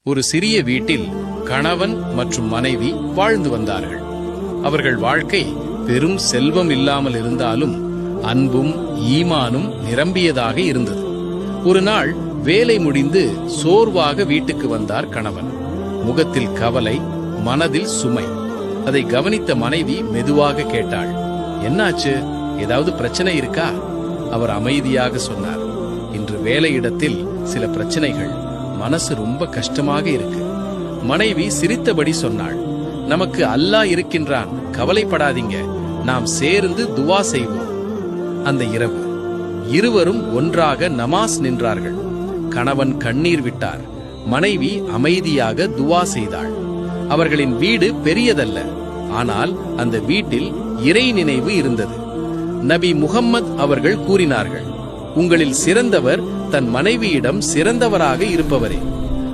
ஒரு சிறிய வீட்டில் கணவன் மற்றும் மனைவி வாழ்ந்து வந்தார்கள். அவர்கள் வாழ்க்கை பெரும் செல்வம் இல்லாமல் இருந்தாலும் அன்பும் ஈமானும் நிரம்பியதாக இருந்தது. ஒரு நாள் வேலை முடிந்து சோர்வாக வீட்டுக்கு வந்தார் கணவன். முகத்தில் கவலை, மனதில் சுமை. அதை கவனித்த மனைவி மெதுவாக கேட்டாள், என்னாச்சு? ஏதாவது பிரச்சனை இருக்கா? அவர் அமைதியாக சொன்னார், இன்று வேலையிடத்தில் சில பிரச்சனைகள், மனசு ரொம்ப கஷ்டமாக இருக்கு. மனைவி சிரித்தபடி சொன்னாள், நமக்கு அல்லாஹ் இருக்கின்றான், கவலைப்படாதீங்க, நாம் சேர்ந்து துவா செய்வோம். அந்த இரவு இருவரும் ஒன்றாக நமாஸ் நின்றார்கள். கணவன் கண்ணீர் விட்டார், மனைவி அமைதியாக துவா செய்தாள். அவர்களின் வீடு பெரியதல்ல, ஆனால் அந்த வீட்டில் இறை நினைவு இருந்தது. நபி முஹம்மது அவர்கள் கூறினார்கள், உங்களில் சிறந்தவர் தன் மனைவியிடம் சிறந்தவராக இருப்பவரே.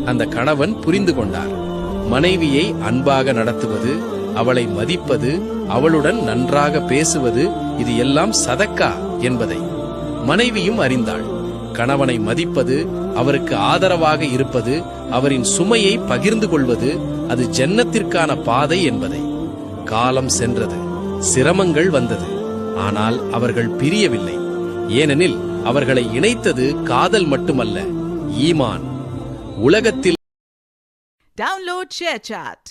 அந்த கணவன் புரிந்து கொண்டார், மனைவியை அன்பாக நடத்துவது, அவளை மதிப்பது, அவளுடன் நன்றாக பேசுவது, இது எல்லாம் சதக்கா என்பதை. மனைவியும் அறிந்தாள், கணவனை மதிப்பது, அவருக்கு ஆதரவாக இருப்பது, அவரின் சுமையை பகிர்ந்து கொள்வது, அது ஜன்னத்திற்கான பாதை என்பதை. காலம் சென்றது, சிரமங்கள் வந்தது, ஆனால் அவர்கள் பிரியவில்லை. ஏனெனில் அவர்களை இணைத்தது காதல் மட்டுமல்ல, ஈமான். உலகத்தில் Download ShareChat.